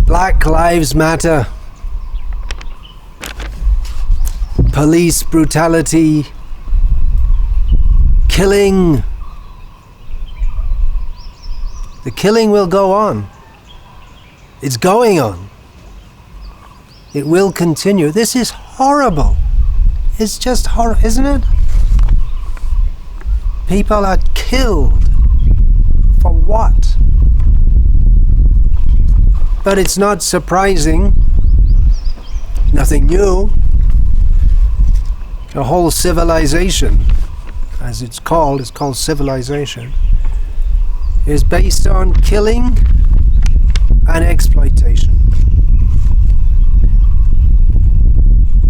Black Lives Matter. Police brutality. Killing. The killing will go on. It's going on. It will continue. This is horrible. It's just horrible, isn't it? People are killed. For what? But it's not surprising. Nothing new. The whole civilization, as it's called civilization, is based on killing and exploitation.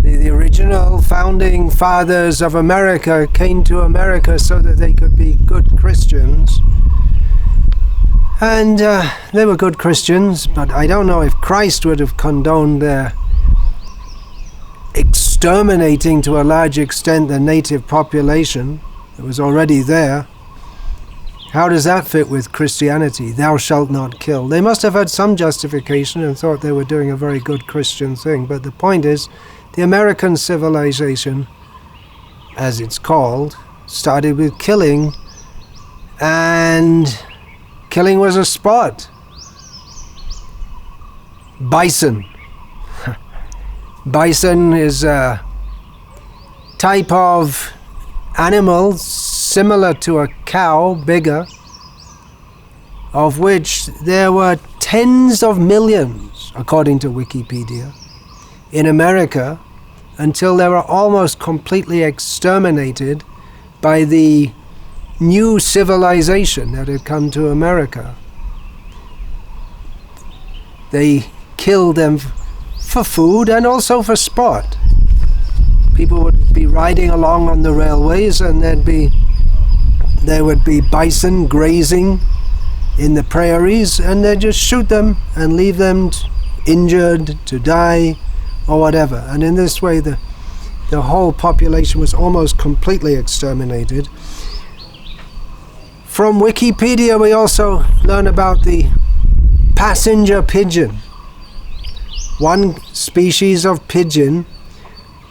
The original founding fathers of America came to America so that they could be good Christians. And they were good Christians, but I don't know if Christ would have condoned their exterminating to a large extent the native population that was already there. How does that fit with Christianity? Thou shalt not kill. They must have had some justification and thought they were doing a very good Christian thing. But the point is, the American civilization, as it's called, started with killing, and killing was a sport. Bison. Bison is a type of animal similar to a cow, bigger, of which there were tens of millions, according to Wikipedia, in America, until they were almost completely exterminated by the new civilization that had come to America. They killed them for food and also for sport. People would be riding along on the railways and there would be bison grazing in the prairies, and they'd just shoot them and leave them injured, to die, or whatever. And in this way the whole population was almost completely exterminated. From Wikipedia we also learn about the passenger pigeon, one species of pigeon,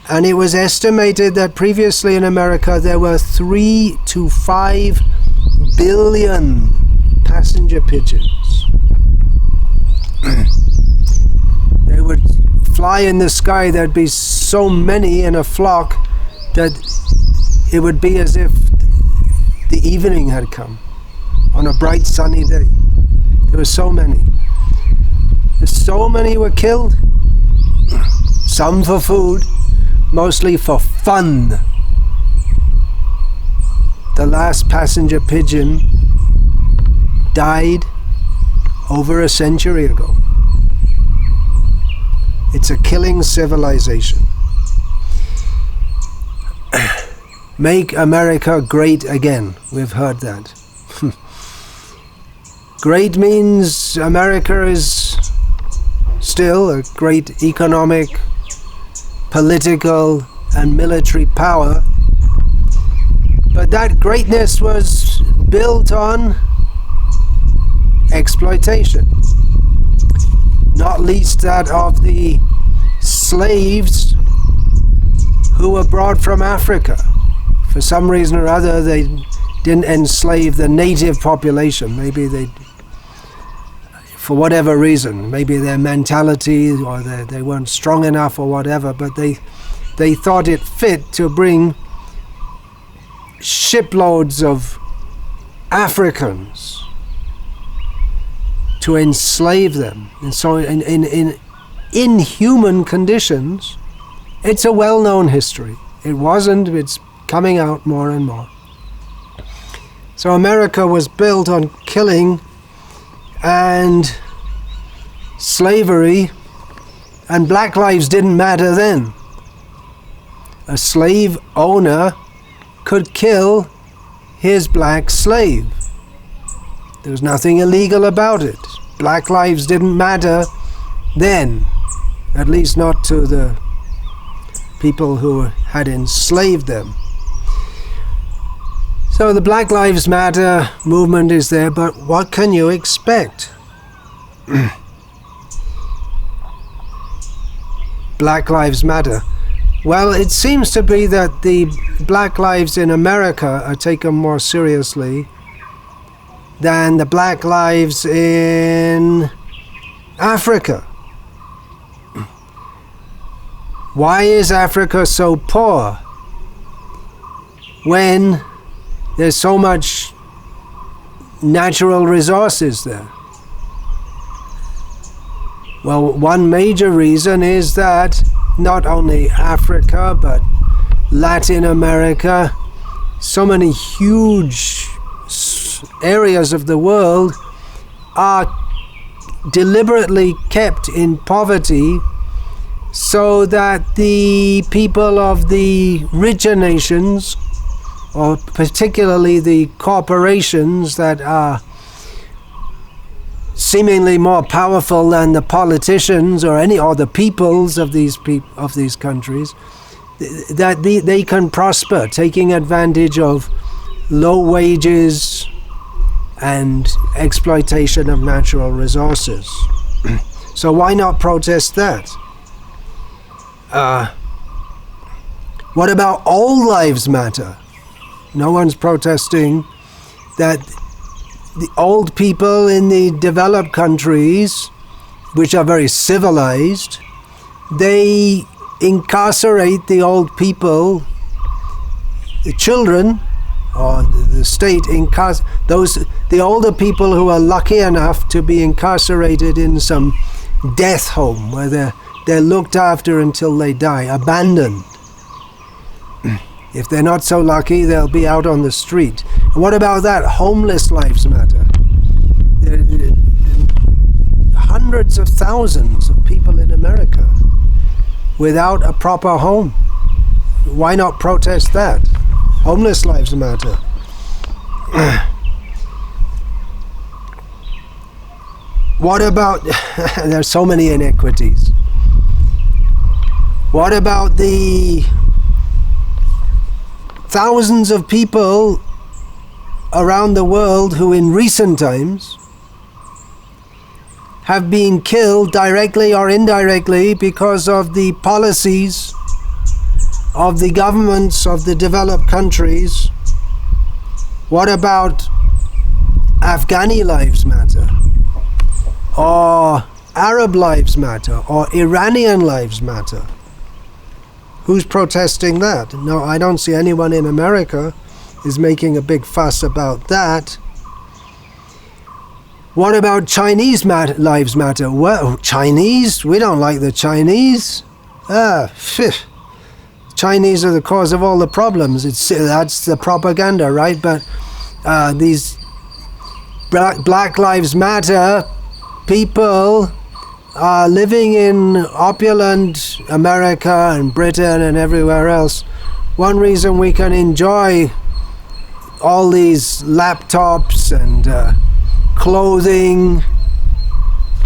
and it was estimated that previously in America there were 3 to 5 billion passenger pigeons. They would fly in the sky. There'd be so many in a flock that it would be as if the evening had come on a bright sunny day. There were so many. So many were killed, some for food, mostly for fun. The last passenger pigeon died over a century ago. It's a killing civilization. Make America great again. We've heard that. Great means America is still a great economic, political, and military power. But that greatness was built on exploitation. Not least that of the slaves who were brought from Africa. For some reason or other, they didn't enslave the native population. Maybe they, for whatever reason, maybe their mentality or they weren't strong enough or whatever, but they thought it fit to bring shiploads of Africans to enslave them. And so in inhuman conditions, it's a well-known history. It wasn't, it's coming out more and more. So America was built on killing and slavery, and black lives didn't matter then. A slave owner could kill his black slave. There was nothing illegal about it. Black lives didn't matter then, at least not to the people who had enslaved them. So the Black Lives Matter movement is there, but what can you expect? Black Lives Matter. Well, it seems to be that the black lives in America are taken more seriously than the black lives in Africa. Why is Africa so poor when there's so much natural resources there? Well, one major reason is that not only Africa, but Latin America, so many huge areas of the world are deliberately kept in poverty so that the people of the richer nations, or particularly the corporations that are seemingly more powerful than the politicians or the peoples of these countries, that they can prosper, taking advantage of low wages and exploitation of natural resources. So why not protest that? What about all lives matter? No one's protesting that the old people in the developed countries, which are very civilized, they incarcerate the old people, the children, or the state the older people who are lucky enough to be incarcerated in some death home where they're looked after until they die, abandoned. If they're not so lucky, they'll be out on the street. And what about that? Homeless lives matter. There are hundreds of thousands of people in America without a proper home. Why not protest that? Homeless lives matter. What about, there's so many inequities. What about the thousands of people around the world who in recent times have been killed directly or indirectly because of the policies of the governments of the developed countries? What about Afghani lives matter? Or Arab lives matter? Or Iranian lives matter? Who's protesting that? No, I don't see anyone in America is making a big fuss about that. What about Chinese lives matter? Well, Chinese? We don't like the Chinese. Chinese are the cause of all the problems. That's the propaganda, right? But these Black Lives Matter people are living in opulent America and Britain and everywhere else. One reason we can enjoy all these laptops and clothing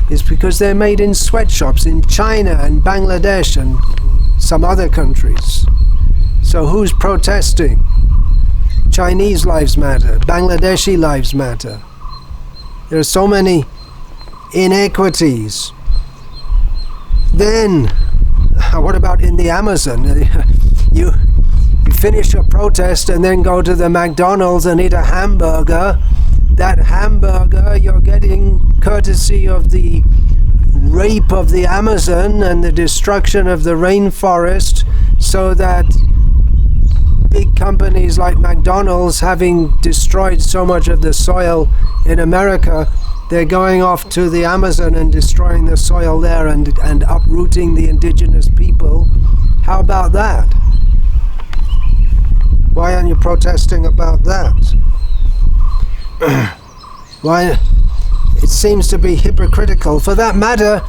is because they're made in sweatshops in China and Bangladesh and some other countries. So who's protesting? Chinese lives matter. Bangladeshi lives matter. There are so many inequities. Then, what about in the Amazon? You finish your protest and then go to the McDonald's and eat a hamburger. That hamburger you're getting courtesy of the rape of the Amazon and the destruction of the rainforest, so that big companies like McDonald's, having destroyed so much of the soil in America, they're going off to the Amazon and destroying the soil there and uprooting the indigenous people. How about that? Why aren't you protesting about that? Why? It seems to be hypocritical. For that matter,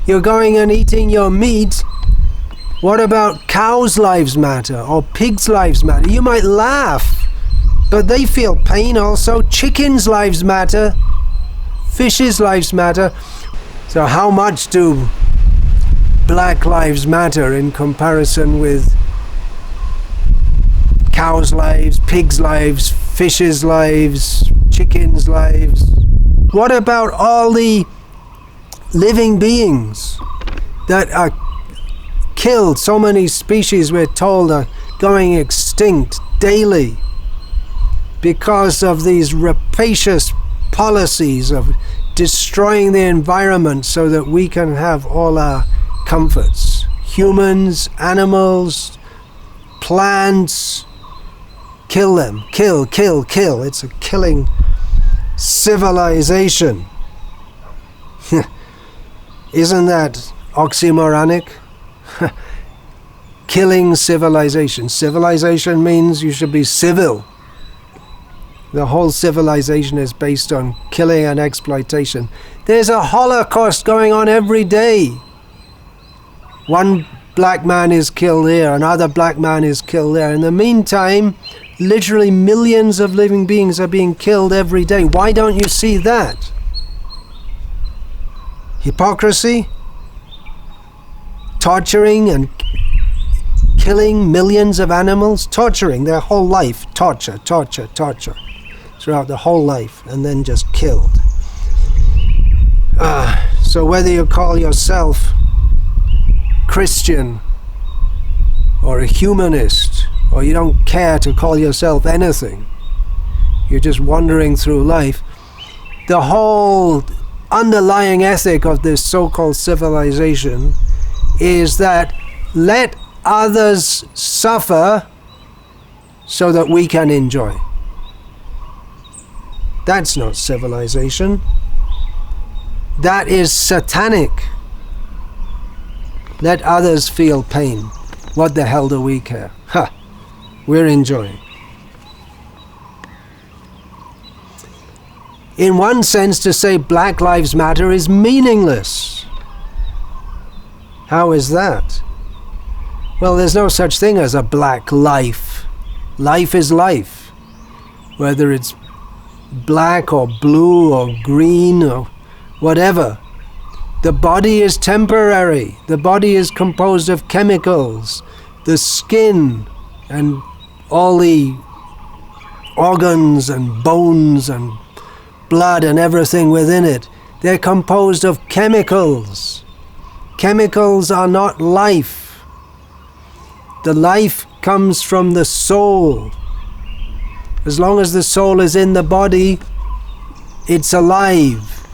you're going and eating your meat. What about cows' lives matter or pigs' lives matter? You might laugh, but they feel pain also. Chickens' lives matter. Fish's lives matter. So how much do Black Lives matter in comparison with cows' lives, pigs' lives, fish's lives, chickens' lives? What about all the living beings that are killed. So many species, we're told, are going extinct daily because of these rapacious policies of destroying the environment so that we can have all our comforts. Humans, animals, plants, kill them. Kill, kill, kill. It's a killing civilization. Isn't that oxymoronic? Killing civilization. Civilization means you should be civil. The whole civilization is based on killing and exploitation. There's a Holocaust going on every day. One black man is killed here, another black man is killed there. In the meantime, literally millions of living beings are being killed every day. Why don't you see that? Hypocrisy? Torturing and killing millions of animals? Torturing their whole life. Torture, torture, torture. Throughout the whole life, and then just killed. So whether you call yourself Christian or a humanist, or you don't care to call yourself anything, you're just wandering through life, the whole underlying ethic of this so-called civilization is that let others suffer so that we can enjoy. That's not civilization. That is satanic. Let others feel pain. What the hell do we care? Ha! We're enjoying. In one sense, to say Black Lives Matter is meaningless. How is that? Well, there's no such thing as a black life. Life is life. Whether it's black or blue or green or whatever. The body is temporary. The body is composed of chemicals. The skin and all the organs and bones and blood and everything within it, they're composed of chemicals. Chemicals are not life. The life comes from the soul. As long as the soul is in the body, it's alive.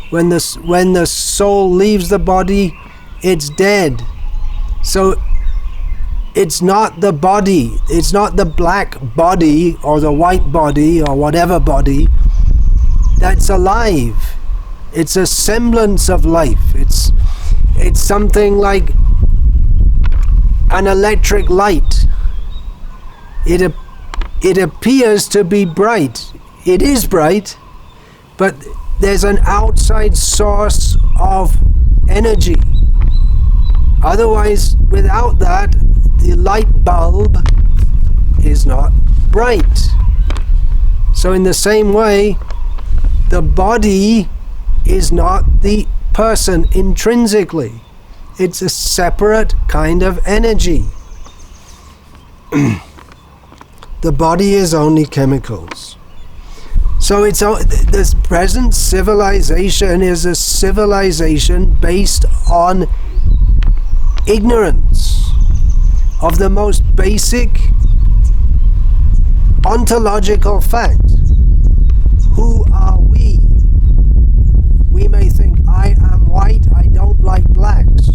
When the soul leaves the body, it's dead. So it's not the body, it's not the black body or the white body or whatever body that's alive. It's a semblance of life. It's something like an electric light. It appears to be bright. It is bright, but there's an outside source of energy. Otherwise, without that, the light bulb is not bright. So in the same way, the body is not the person intrinsically. It's a separate kind of energy. The body is only chemicals. So this present civilization is a civilization based on ignorance of the most basic ontological fact. Who are we? We may think, I am white, I don't like blacks.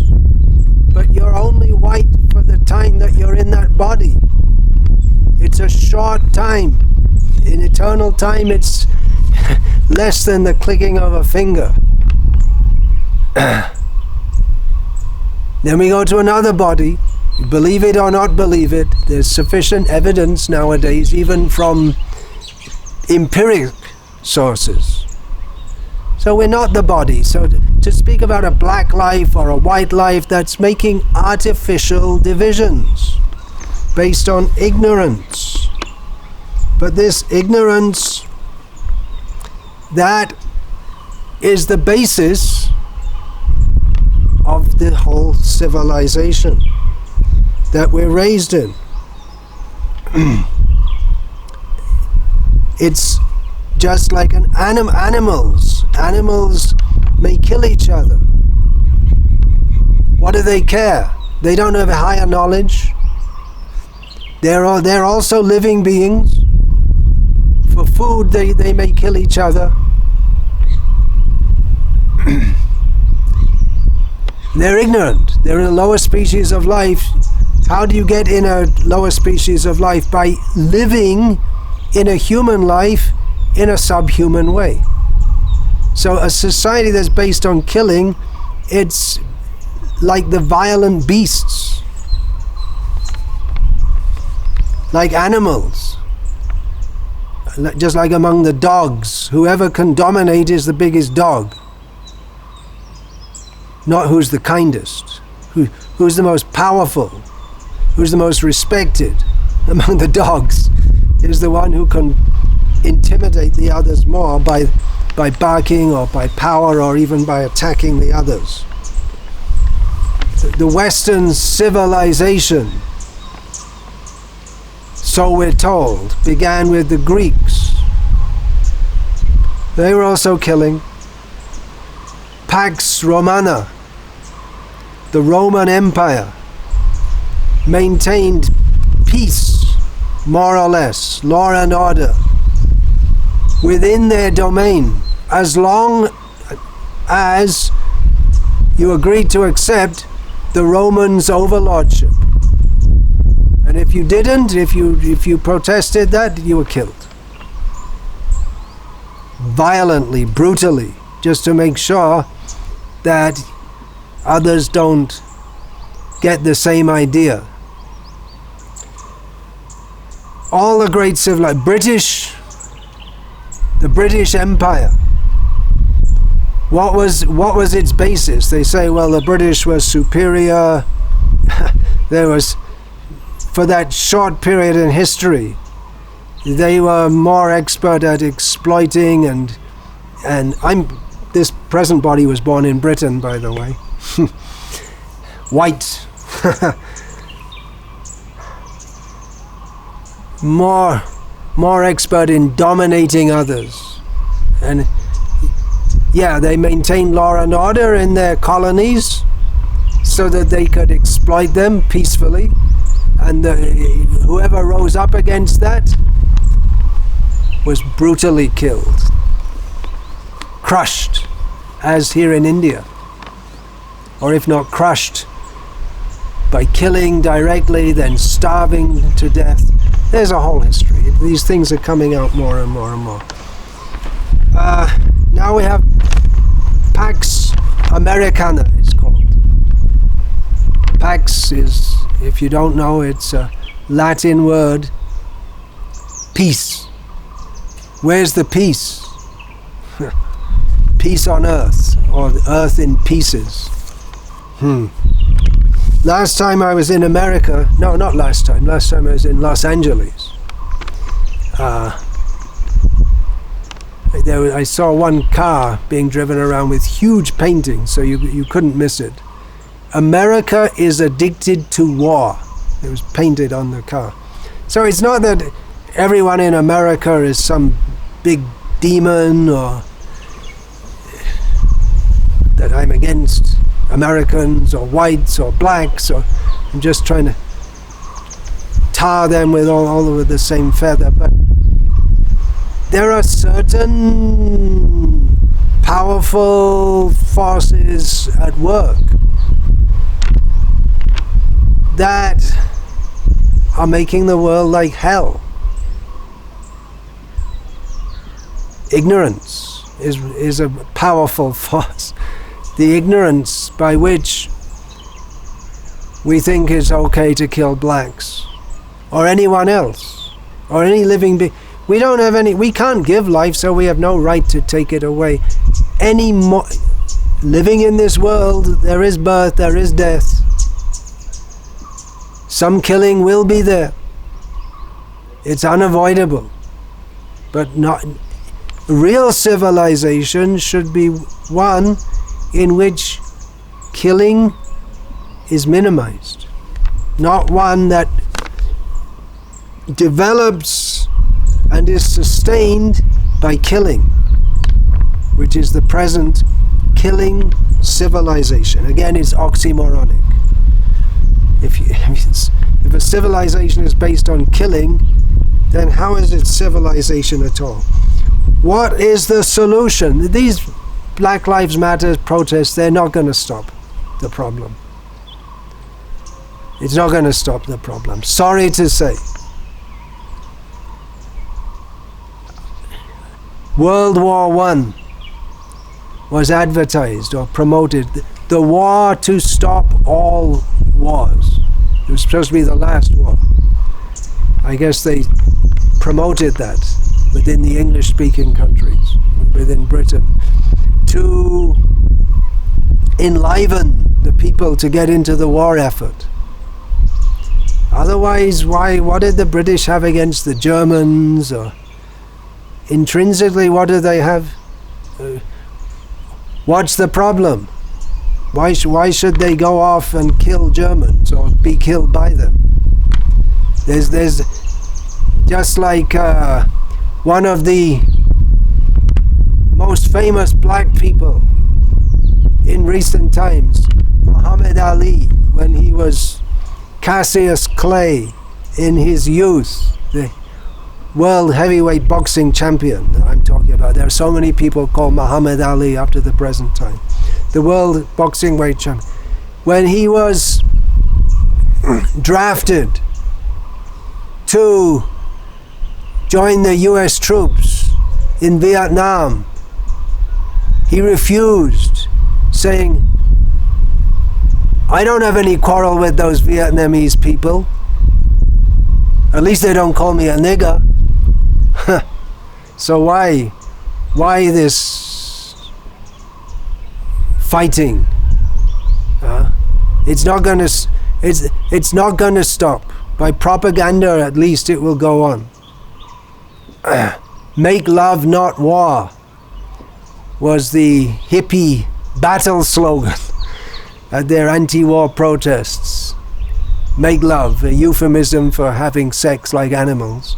But you're only white for the time that you're in that body. It's a short time. In eternal time, it's less than the clicking of a finger. Then we go to another body. Believe it or not believe it, there's sufficient evidence nowadays, even from empiric sources. So we're not the body. So to speak about a black life or a white life, that's making artificial divisions based on ignorance. But this ignorance, that is the basis of the whole civilization that we're raised in. It's just like animals. Animals may kill each other. What do they care? They don't have a higher knowledge. They're also living beings. For food, they may kill each other. They're ignorant. They're in a lower species of life. How do you get in a lower species of life? By living in a human life in a subhuman way. So a society that's based on killing, it's like the violent beasts, like animals, just like among the dogs. Whoever can dominate is the biggest dog, not who's the kindest, who's the most powerful, who's the most respected among the dogs is the one who can intimidate the others more by barking or by power or even by attacking the others. The Western civilization, so we're told, began with the Greeks. They were also killing. Pax Romana, the Roman Empire, maintained peace, more or less, law and order, within their domain, as long as you agreed to accept the Romans' overlordship. And if you didn't, if you protested that, you were killed. Violently, brutally, just to make sure that others don't get the same idea. All the great civilizations, the British Empire, what was its basis? They say, well, the British were superior. There was, for that short period in history, they were more expert at exploiting and this present body was born in Britain, by the way. White. more expert in dominating others. And yeah, they maintained law and order in their colonies so that they could exploit them peacefully, and whoever rose up against that was brutally killed, crushed, as here in India, or if not crushed, by killing directly, then starving to death. There's a whole history. These things are coming out more and more and more. Now we have Pax Americana, it's called. Pax is, if you don't know, it's a Latin word, peace. Where's the peace? Peace on earth, or earth in pieces. Last time I was in America, no, not last time I was in Los Angeles. I saw one car being driven around with huge paintings, so you couldn't miss it. America is addicted to war. It was painted on the car. So it's not that everyone in America is some big demon, or that I'm against Americans or whites or blacks, or I'm just trying to tar them with all with the same feather. But there are certain powerful forces at work that are making the world like hell. Ignorance is a powerful force. The ignorance by which we think it's okay to kill blacks or anyone else or any living being. We can't give life, so we have no right to take it away. Living in this world, there is birth, there is death. Some killing will be there. It's unavoidable. But not real civilization should be one in which killing is minimized, not one that develops and is sustained by killing, which is the present killing civilization. Again, it's oxymoronic. If a civilization is based on killing, then how is it civilization at all? What is the solution? These Black Lives Matter protests, they're not going to stop the problem. It's not going to stop the problem. Sorry to say. World War I was advertised or promoted. The war to stop all wars. It was supposed to be the last war. I guess they promoted that within the English-speaking countries, within Britain, to enliven the people to get into the war effort. Otherwise, what did the British have against the Germans? Or intrinsically, what do they have? What's the problem? Why should they go off and kill Germans or be killed by them? There's just like one of the most famous black people in recent times, Muhammad Ali, when he was Cassius Clay in his youth, the world heavyweight boxing champion that I'm talking about. There are so many people called Muhammad Ali up to the present time. The world boxing weight champion. When he was drafted to join the US troops in Vietnam, he refused, saying, I don't have any quarrel with those Vietnamese people. At least they don't call me a nigger. So why this fighting? It's not going to stop. By propaganda, at least it will go on. Make love, not war, was the hippie battle slogan at their anti-war protests. Make love, a euphemism for having sex like animals.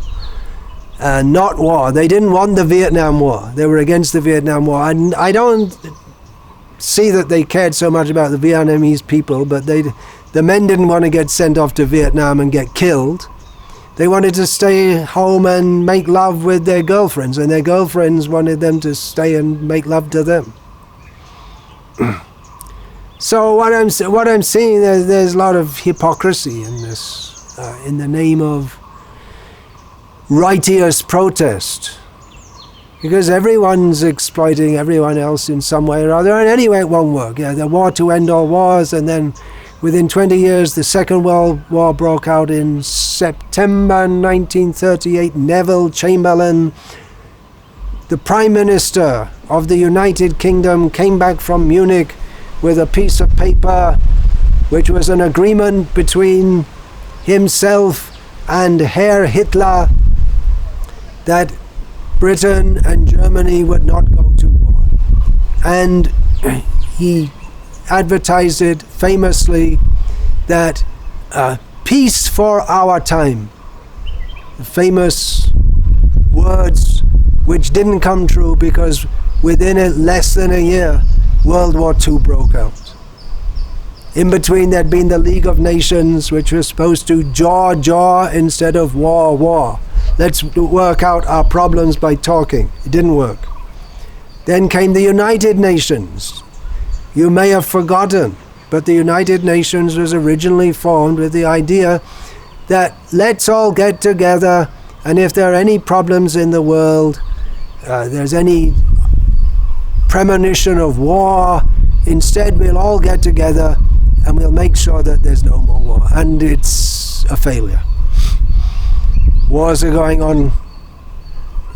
Not war. They didn't want the Vietnam War. They were against the Vietnam War. And I don't see that they cared so much about the Vietnamese people, but the men didn't want to get sent off to Vietnam and get killed. They wanted to stay home and make love with their girlfriends, and their girlfriends wanted them to stay and make love to them. So what I'm seeing, there's a lot of hypocrisy in this, in the name of righteous protest, because everyone's exploiting everyone else in some way or other, and anyway it won't work. Yeah, the war to end all wars, and then within 20 years the Second World War broke out in September 1938. Neville Chamberlain, the Prime Minister of the United Kingdom, came back from Munich with a piece of paper which was an agreement between himself and Herr Hitler that Britain and Germany would not go to war. And he advertised it famously that peace for our time. The famous words which didn't come true, because within less than a year, World War II broke out. In between, there'd been the League of Nations, which was supposed to jaw instead of war. Let's work out our problems by talking. It didn't work. Then came the United Nations. You may have forgotten, but the United Nations was originally formed with the idea that let's all get together, and if there are any problems in the world, there's any premonition of war, instead we'll all get together and we'll make sure that there's no more war. And it's a failure. Wars are going on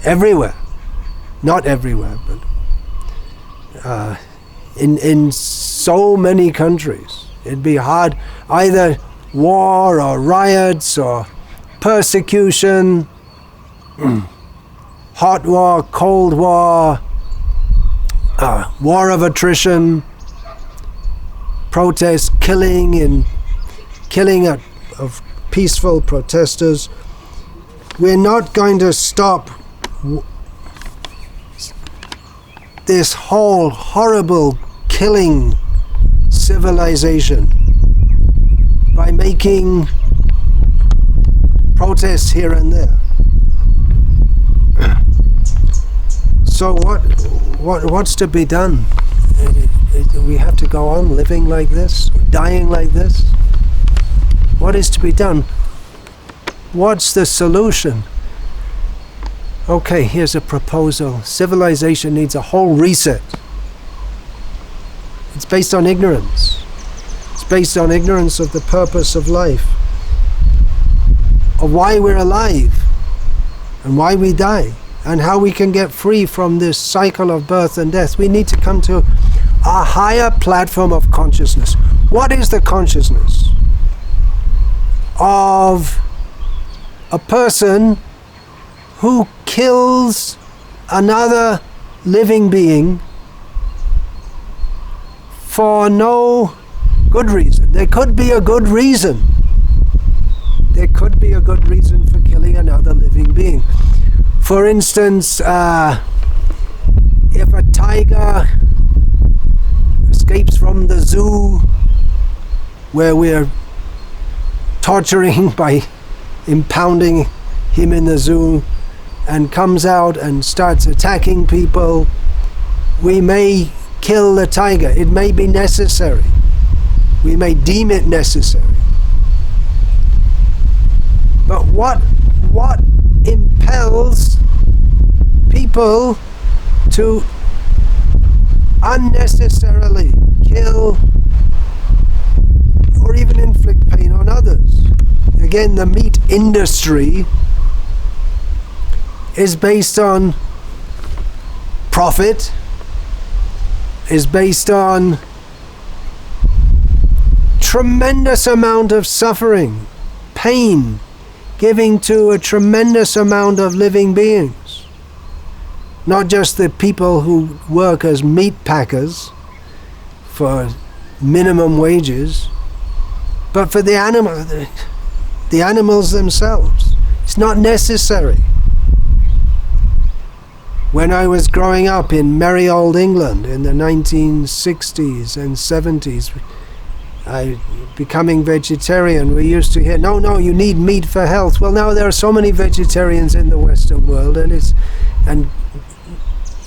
everywhere. Not everywhere, but in so many countries. It'd be hard, either war or riots or persecution, hot war, cold war, war of attrition, protests, killing of peaceful protesters. We're not going to stop this whole horrible killing civilization by making protests here and there. So what's to be done? We have to go on living like this, dying like this? What is to be done? What's the solution? Okay, here's a proposal. Civilization needs a whole reset. It's based on ignorance. It's based on ignorance of the purpose of life, of why we're alive and why we die, and how we can get free from this cycle of birth and death. We need to come to a higher platform of consciousness. What is the consciousness of a person who kills another living being for no good reason? There could be a good reason. There could be a good reason for killing another living being. For instance, if a tiger escapes from the zoo where we're torturing by impounding him in the zoo, and comes out and starts attacking people, we may kill the tiger. It may be necessary. We may deem it necessary. But what impels people to unnecessarily kill or even inflict pain on others? Again, the meat industry is based on profit, is based on tremendous amount of suffering, pain, giving to a tremendous amount of living beings. Not just the people who work as meat packers for minimum wages, but for the animals themselves. It's not necessary. When I was growing up in merry old England in the 1960s and 70s, becoming vegetarian, we used to hear, no, you need meat for health. Well, now there are so many vegetarians in the Western world, and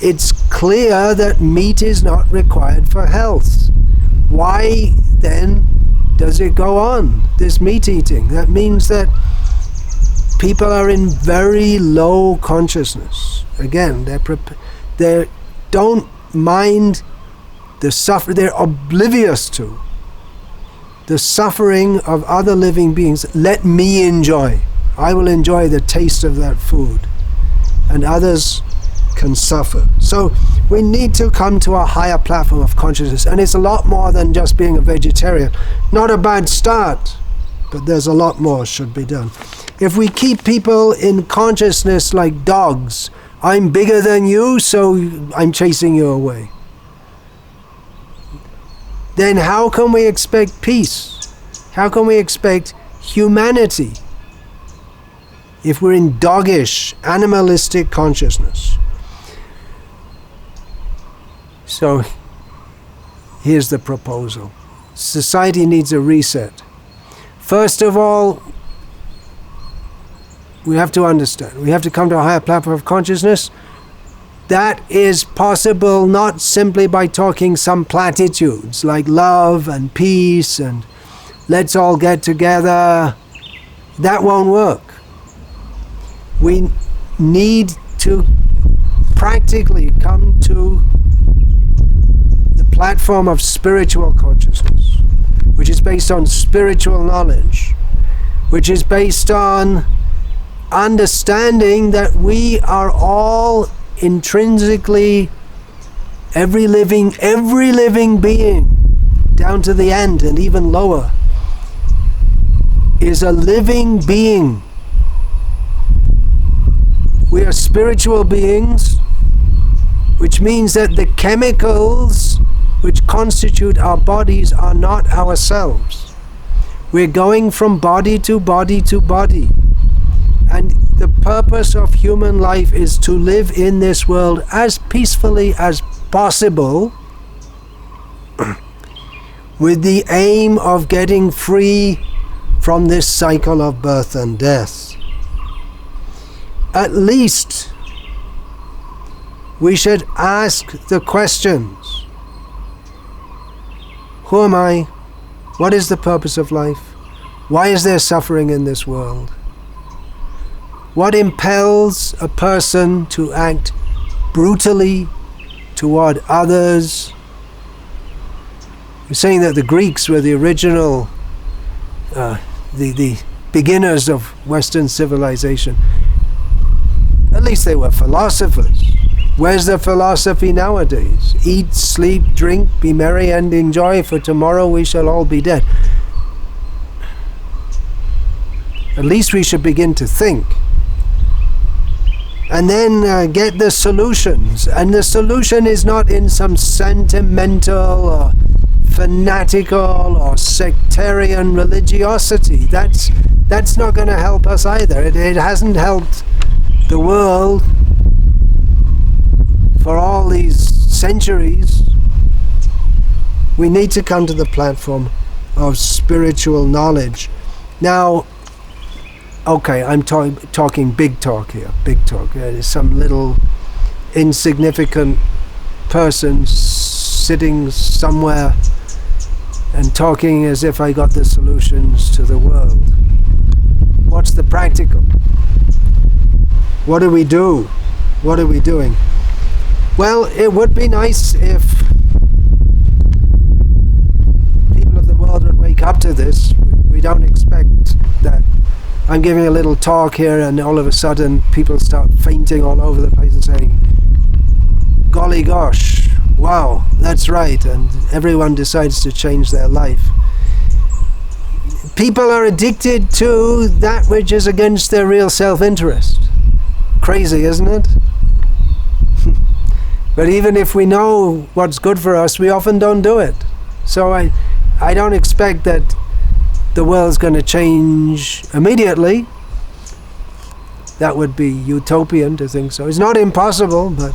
it's clear that meat is not required for health. Why then does it go on, this meat eating? That means that people are in very low consciousness. Again, they don't mind the suffering. They're oblivious to the suffering of other living beings. Let me enjoy. I will enjoy the taste of that food, and others can suffer. So we need to come to a higher platform of consciousness, and it's a lot more than just being a vegetarian. Not a bad start, but there's a lot more should be done. If we keep people in consciousness like dogs, I'm bigger than you, so I'm chasing you away, then how can we expect peace? How can we expect humanity if we're in doggish, animalistic consciousness? So here's the proposal. Society needs a reset. First of all, we have to understand, we have to come to a higher platform of consciousness. That is possible not simply by talking some platitudes like love and peace and let's all get together. That won't work. We need to practically come to the platform of spiritual consciousness, which is based on spiritual knowledge, which is based on understanding that we are all intrinsically, every living being down to the end and even lower is a living being. We are spiritual beings, which means that the chemicals which constitute our bodies are not ourselves. We're going from body to body to body. And the purpose of human life is to live in this world as peacefully as possible with the aim of getting free from this cycle of birth and death. At least we should ask the questions. Who am I? What is the purpose of life? Why is there suffering in this world? What impels a person to act brutally toward others? You're saying that the Greeks were the original, the beginners of Western civilization. At least they were philosophers. Where's the philosophy nowadays? Eat, sleep, drink, be merry and enjoy, for tomorrow we shall all be dead. At least we should begin to think. And then get the solutions. And the solution is not in some sentimental or fanatical or sectarian religiosity. That's not going to help us either. It hasn't helped the world for all these centuries. We need to come to the platform of spiritual knowledge. Now, okay, I'm talking big talk here, big talk. Some little insignificant person sitting somewhere and talking as if I got the solutions to the world. What's the practical? What do we do? What are we doing? Well, it would be nice if people of the world would wake up to this. We don't expect that I'm giving a little talk here and all of a sudden people start fainting all over the place and saying, golly gosh, wow, that's right, and everyone decides to change their life. People are addicted to that which is against their real self-interest. Crazy, isn't it? But even if we know what's good for us, we often don't do it. So I don't expect that the world's going to change immediately. That would be utopian to think so. It's not impossible, but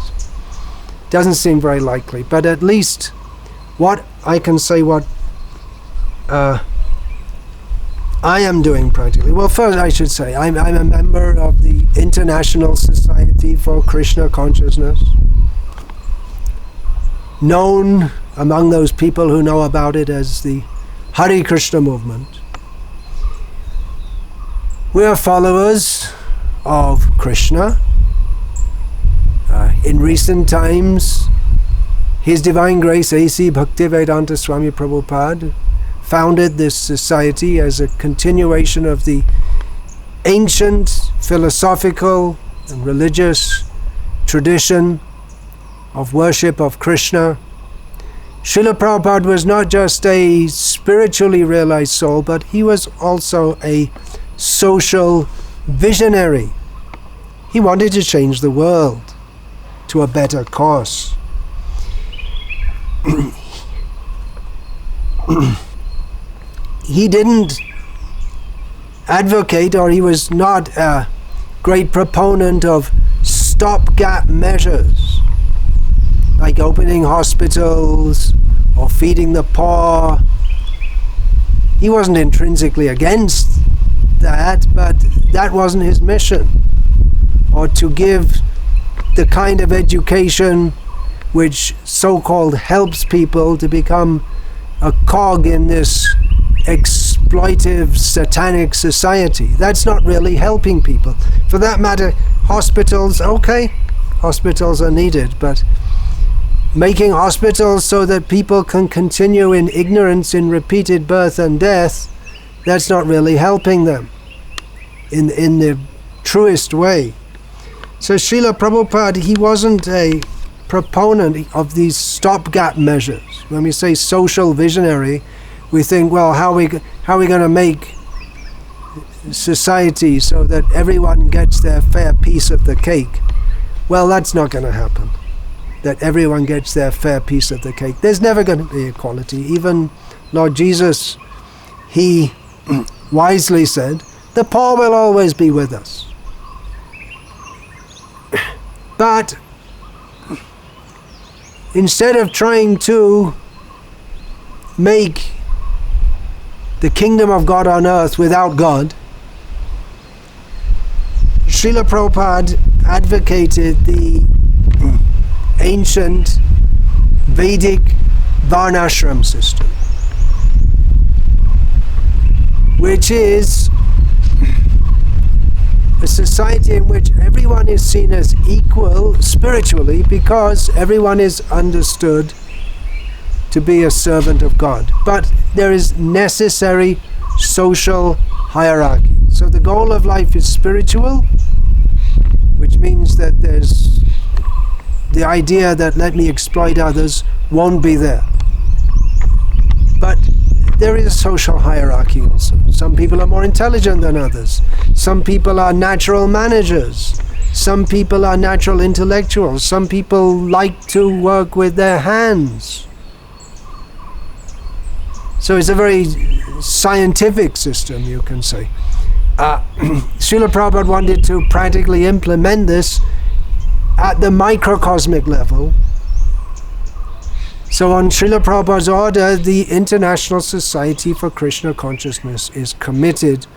doesn't seem very likely. But at least what I can say, what I am doing practically. Well, first I should say I'm a member of the International Society for Krishna Consciousness, known among those people who know about it as the Hare Krishna movement. We are followers of Krishna. In recent times, His Divine Grace A.C. Bhaktivedanta Swami Prabhupada founded this society as a continuation of the ancient philosophical and religious tradition of worship of Krishna. Srila Prabhupada was not just a spiritually realized soul, but he was also a social visionary. He wanted to change the world to a better cause. He didn't advocate, or he was not a great proponent of stopgap measures like opening hospitals or feeding the poor. He wasn't intrinsically against that, but that wasn't his mission. Or to give the kind of education which so-called helps people to become a cog in this exploitive, satanic society. That's not really helping people. For that matter, hospitals, okay, hospitals are needed, but making hospitals so that people can continue in ignorance in repeated birth and death, that's not really helping them in the truest way. So Srila Prabhupada, he wasn't a proponent of these stopgap measures. When we say social visionary, we think, well, how are we going to make society so that everyone gets their fair piece of the cake? Well, that's not going to happen, that everyone gets their fair piece of the cake. There's never going to be equality. Even Lord Jesus, he wisely said, the poor will always be with us. But instead of trying to make the kingdom of God on earth without God, Srila Prabhupada advocated the ancient Vedic Varnashram system, which is a society in which everyone is seen as equal spiritually because everyone is understood to be a servant of God. But there is necessary social hierarchy. So the goal of life is spiritual, which means that there's the idea that let me exploit others won't be there. But there is a social hierarchy also. Some people are more intelligent than others. Some people are natural managers. Some people are natural intellectuals. Some people like to work with their hands. So it's a very scientific system, you can say. Srila Prabhupada wanted to practically implement this at the microcosmic level. So on Srila Prabhupada's order, the International Society for Krishna Consciousness is committed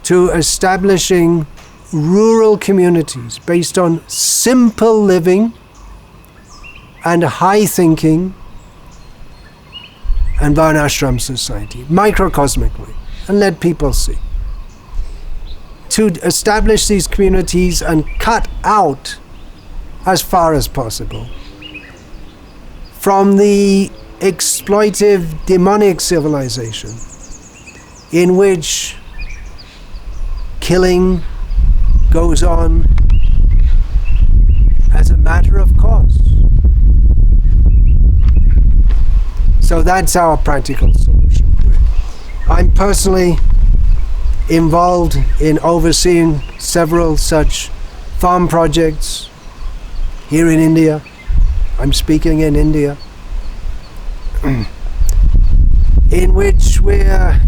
to establishing rural communities based on simple living and high thinking and Varnashram society, microcosmically, and let people see. To establish these communities and cut out, as far as possible, from the exploitive demonic civilization in which killing goes on as a matter of course. So that's our practical solution. I'm personally involved in overseeing several such farm projects here in India. I'm speaking in India, in which we're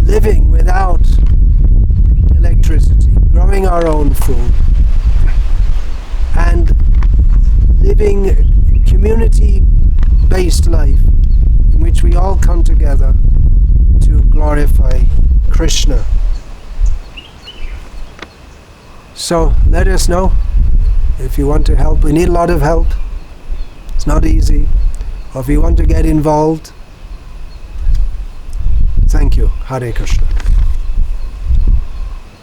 living without electricity, growing our own food, and living community-based life in which we all come together to glorify Krishna. So let us know if you want to help. We need a lot of help. It's not easy. Or if you want to get involved. Thank you. Hare Krishna.